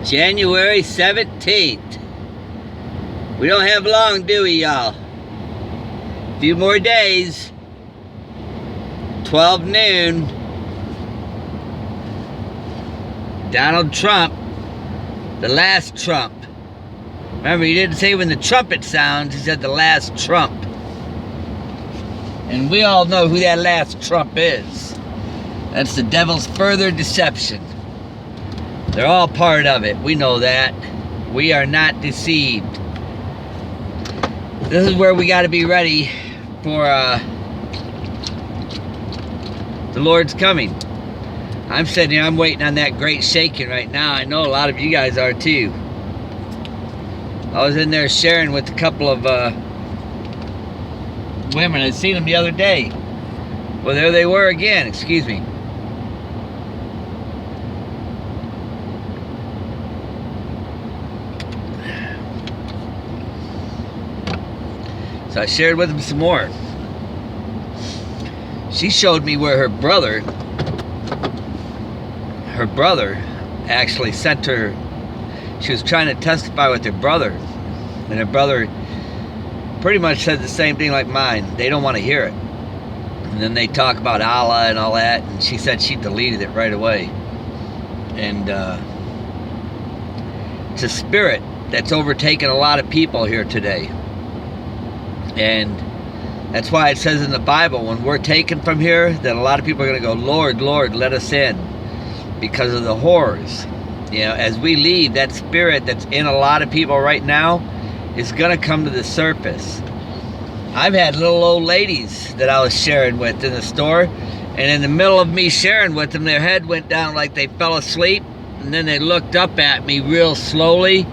January 17th. We don't have long, do we, y'all? A few more days. 12 noon. Donald Trump, the last Trump. Remember, he didn't say when the trumpet sounds, he said the last Trump. And we all know who that last Trump is. That's the devil's further deception. They're all part of it. We know that. We are not deceived. This is where we got to be ready for the Lord's coming. I'm sitting here, I'm waiting on that great shaking right now. I know a lot of you guys are too. I was in there sharing with a couple of women. I'd seen them the other day. Well, there they were again. Excuse me. So I shared with them some more. She showed me where her brother actually sent her. She was trying to testify with her brother, and her brother pretty much said the same thing like mine. They don't want to hear it. And then they talk about Allah and all that, and she said she deleted it right away. And it's a spirit that's overtaken a lot of people here today. And that's why it says in the Bible, when we're taken from here, that a lot of people are going to go, Lord, Lord, let us in, because of the horrors. You know, as we leave, that spirit that's in a lot of people right now is going to come to the surface. I've had little old ladies that I was sharing with in the store, and in the middle of me sharing with them, their head went down like they fell asleep, and then they looked up at me real slowly,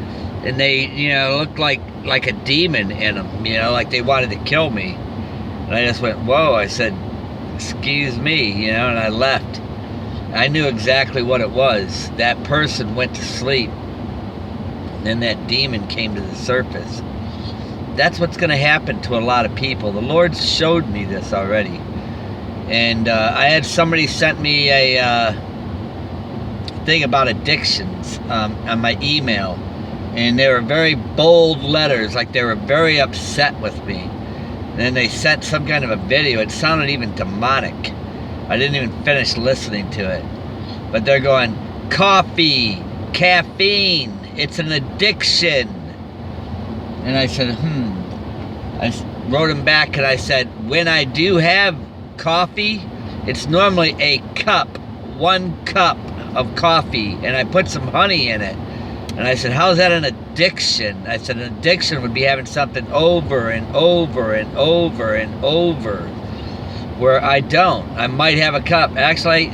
and they, you know, looked like a demon in them, you know, like they wanted to kill me. And I just went, whoa. I said, excuse me, you know, and I left. I knew exactly what it was. That person went to sleep, and then that demon came to the surface. That's what's going to happen to a lot of people. The Lord showed me this already. And I had somebody sent me a thing about addictions on my email. And they were very bold letters, like they were very upset with me. And then they sent some kind of a video. It sounded even demonic. I didn't even finish listening to it. But they're going, coffee, caffeine, it's an addiction. And I said, I wrote them back and I said, when I do have coffee, it's normally a cup, 1 cup of coffee, and I put some honey in it. And I said, how's that an addiction? I said, an addiction would be having something over and over and over and over, where I don't. I might have a cup. Actually,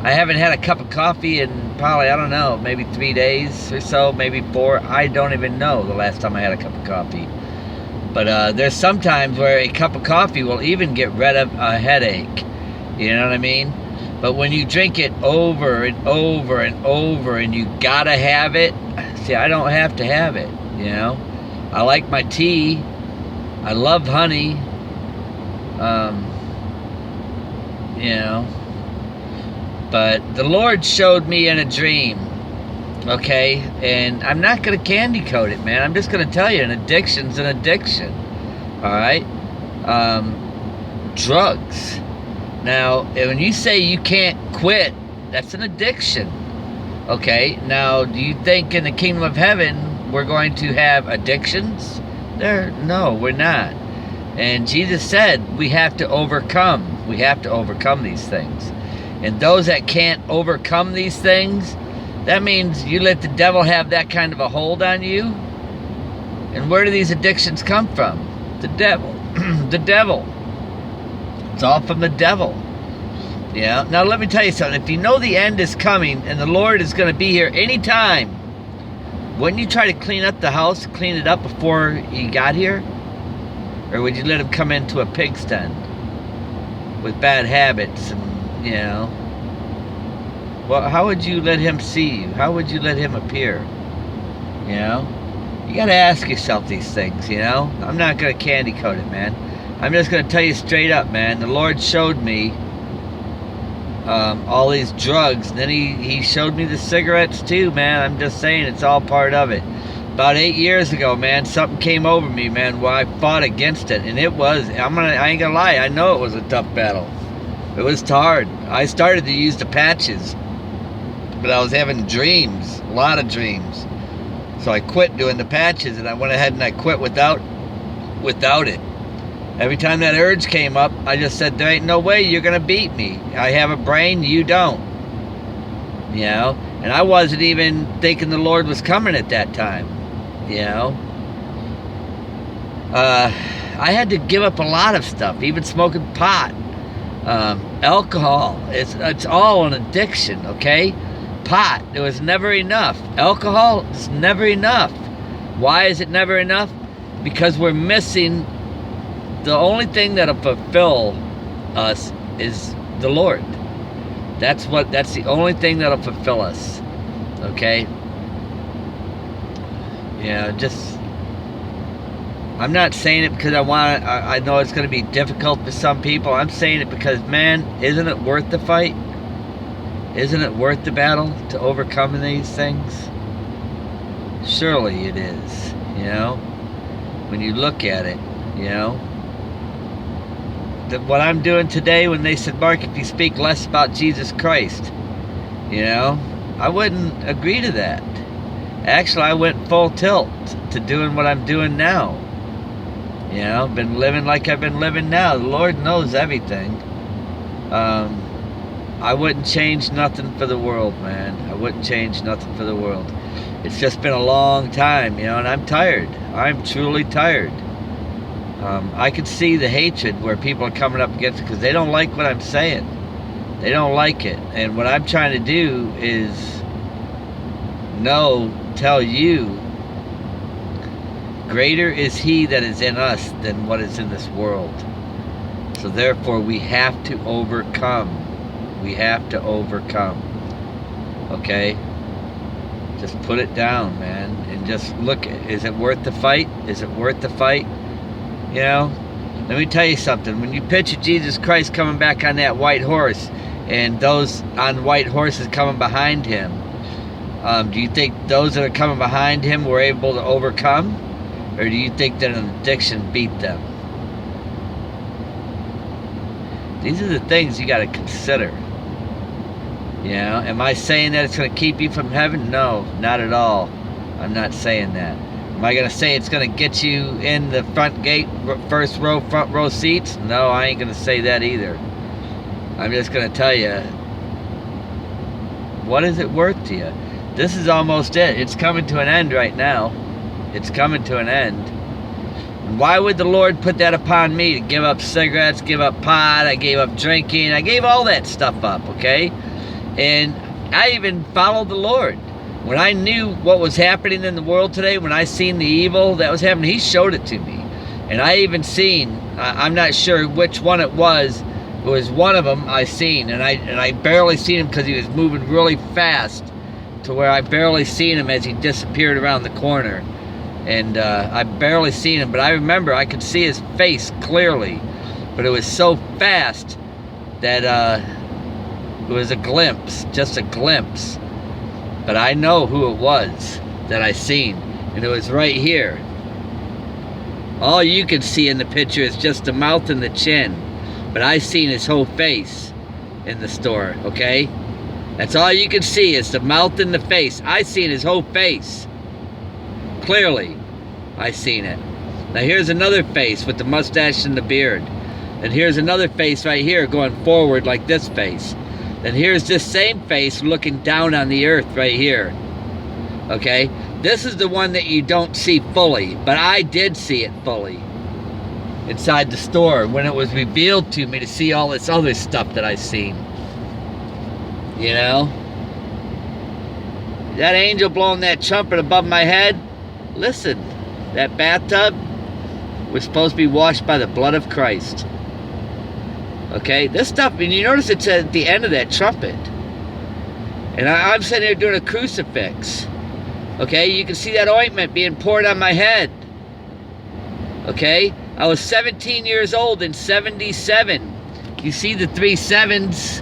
I haven't had a cup of coffee in probably, I don't know, maybe 3 days or so, maybe 4. I don't even know the last time I had a cup of coffee. But there's some times where a cup of coffee will even get rid of a headache. You know what I mean? But when you drink it over and over and over and you gotta have it, see, I don't have to have it, you know? I like my tea. I love honey. You know? But the Lord showed me in a dream, okay? And I'm not gonna candy coat it, man. I'm just gonna tell you, an addiction's an addiction, all right? Drugs. Now, when you say you can't quit, that's an addiction. Okay, now, do you think in the kingdom of heaven we're going to have addictions? No, we're not. And Jesus said we have to overcome. We have to overcome these things. And those that can't overcome these things, that means you let the devil have that kind of a hold on you. And where do these addictions come from? The devil. The devil. It's all from the devil. Yeah. Now let me tell you something. If you know the end is coming and the Lord is going to be here anytime, wouldn't you try to clean up the house, clean it up before he got here? Or would you let him come into a pigsty with bad habits and, you know? Well, how would you let him see you? How would you let him appear? You know? You got to ask yourself these things, you know? I'm not going to candy coat it, man. I'm just going to tell you straight up, man. The Lord showed me all these drugs. And then he showed me the cigarettes too, man. I'm just saying, it's all part of it. About 8 years ago, man, something came over me, man, where I fought against it. And it was, I ain't gonna lie, I know it was a tough battle. It was hard. I started to use the patches, but I was having dreams, a lot of dreams. So I quit doing the patches, and I went ahead and I quit without it. Every time that urge came up, I just said, there ain't no way you're gonna beat me. I have a brain, you don't. You know? And I wasn't even thinking the Lord was coming at that time. You know? I had to give up a lot of stuff, even smoking pot. Alcohol, it's all an addiction, okay? Pot, it was never enough. Alcohol, it's never enough. Why is it never enough? Because we're missing the only thing that'll fulfill us is the Lord. That's the only thing that'll fulfill us. Okay? Yeah, just, I'm not saying it because I know it's going to be difficult for some people. I'm saying it because, man, isn't it worth the fight? Isn't it worth the battle to overcome these things? Surely it is, you know? When you look at it, you know? What I'm doing today, when they said, Mark, if you speak less about Jesus Christ, you know, I wouldn't agree to that. Actually, I went full tilt to doing what I'm doing now. You know, been living like I've been living now. The Lord knows everything. I wouldn't change nothing for the world, man. I wouldn't change nothing for the world. It's just been a long time, you know, and I'm tired. I'm truly tired. I can see the hatred where people are coming up against it because they don't like what I'm saying. They don't like it. And what I'm trying to do is tell you, greater is he that is in us than what is in this world. So therefore we have to overcome. We have to overcome. Okay? Just put it down, man. And just look, is it worth the fight? Is it worth the fight? You know? Let me tell you something. When you picture Jesus Christ coming back on that white horse, and those on white horses coming behind him, do you think those that are coming behind him were able to overcome? Or do you think that an addiction beat them? These are the things you got to consider. You know, am I saying that it's going to keep you from heaven? No, not at all. I'm not saying that. Am I going to say it's going to get you in the front gate, front row seats? No, I ain't going to say that either. I'm just going to tell you, what is it worth to you? This is almost it. It's coming to an end right now. It's coming to an end. And why would the Lord put that upon me to give up cigarettes, give up pot, I gave up drinking, I gave all that stuff up, okay? And I even followed the Lord. When I knew what was happening in the world today, when I seen the evil that was happening, he showed it to me. And I even seen, I'm not sure which one it was one of them I seen. And I barely seen him because he was moving really fast to where I barely seen him as he disappeared around the corner. And I barely seen him, but I remember I could see his face clearly. But it was so fast that it was a glimpse, just a glimpse. But I know who it was that I seen, and it was right here. All you can see in the picture is just the mouth and the chin, but I seen his whole face in the store, okay? That's all you can see is the mouth and the face. I seen his whole face. Clearly, I seen it. Now here's another face with the mustache and the beard. And here's another face right here going forward like this face. And here's this same face looking down on the earth right here. Okay? This is the one that you don't see fully, but I did see it fully inside the store when it was revealed to me to see all this other stuff that I seen. You know? That angel blowing that trumpet above my head, listen, that bathtub was supposed to be washed by the blood of Christ. Okay, this stuff, and you notice it's at the end of that trumpet. And I'm sitting here doing a crucifix. Okay, you can see that ointment being poured on my head. Okay, I was 17 years old in 77. You see the 3 sevens?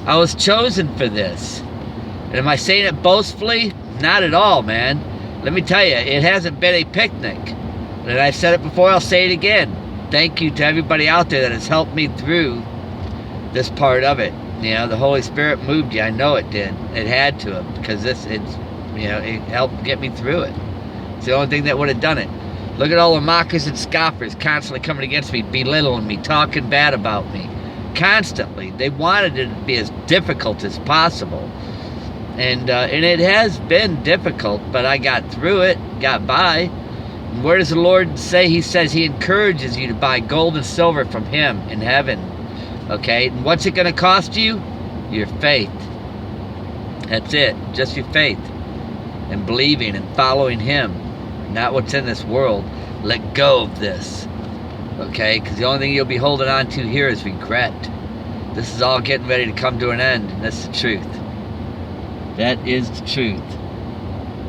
I was chosen for this. And am I saying it boastfully? Not at all, man. Let me tell you, it hasn't been a picnic. And I've said it before, I'll say it again. Thank you to everybody out there that has helped me through this part of it. You know, the Holy Spirit moved you. I know it did. It had to have, because it helped get me through it. It's the only thing that would have done it. Look at all the mockers and scoffers constantly coming against me, belittling me, talking bad about me. Constantly. They wanted it to be as difficult as possible. And it has been difficult, but I got through it, got by. And where does the Lord say? He says he encourages you to buy gold and silver from him in heaven. Okay? And what's it going to cost you? Your faith. That's it. Just your faith. And believing and following him. Not what's in this world. Let go of this. Okay? Because the only thing you'll be holding on to here is regret. This is all getting ready to come to an end. And that's the truth. That is the truth.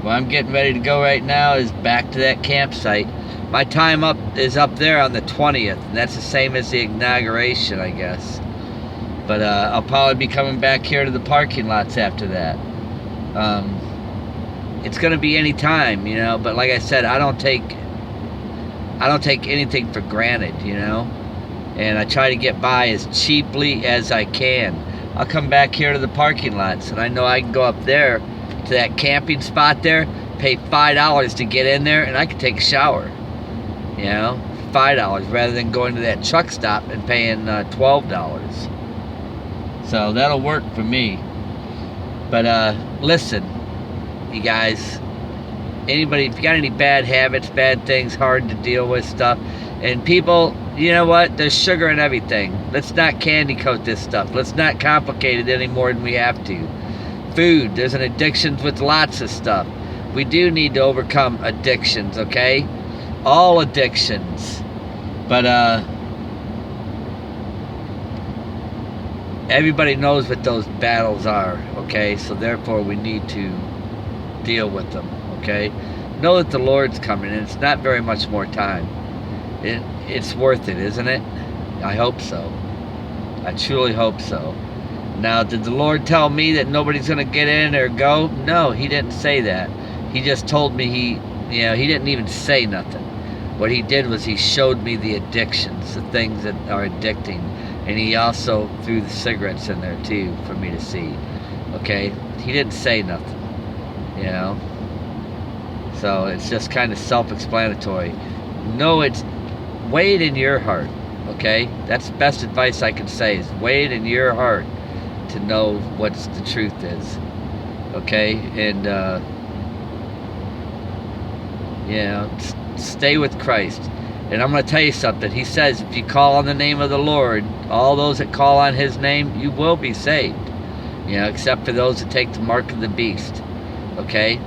Where I'm getting ready to go right now is back to that campsite. My time is up there on the 20th, and that's the same as the inauguration, I guess. But I'll probably be coming back here to the parking lots after that. It's gonna be any time, you know. But like I said, I don't take anything for granted, you know. And I try to get by as cheaply as I can. I'll come back here to the parking lots, and I know I can go up there to that camping spot there, pay $5 to get in there, and I can take a shower. You know, $5 rather than going to that truck stop and paying $12. So that'll work for me. But listen, you guys, anybody, if you got any bad habits, bad things, hard to deal with stuff, and people, you know what, there's sugar in everything. Let's not candy coat this stuff. Let's not complicate it any more than we have to. Food, there's an addiction with lots of stuff. We do need to overcome addictions, okay? All addictions. But everybody knows what those battles are, okay? So therefore we need to deal with them, okay? Know that the Lord's coming, and it's not very much more time. It's worth it, isn't it? I hope so. I truly hope so. Now, did the Lord tell me that nobody's going to get in or go? No, he didn't say that. He just told me he didn't even say nothing. What he did was he showed me the addictions, the things that are addicting. And he also threw the cigarettes in there too for me to see. Okay? He didn't say nothing. You know? So it's just kind of self-explanatory. No, it's weigh it in your heart. Okay? That's the best advice I can say, is weigh it in your heart to know what the truth is. Okay? And stay with Christ. And I'm going to tell you something. He says, if you call on the name of the Lord, all those that call on his name, you will be saved. You know, except for those that take the mark of the beast. Okay?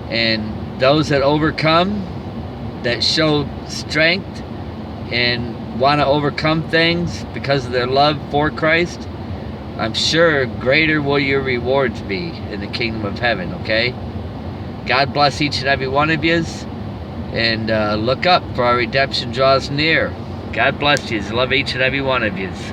And those that overcome, that show strength and want to overcome things because of their love for Christ, I'm sure greater will your rewards be in the kingdom of heaven, okay? God bless each and every one of yous. And look up, for our redemption draws near. God bless yous. Love each and every one of yous.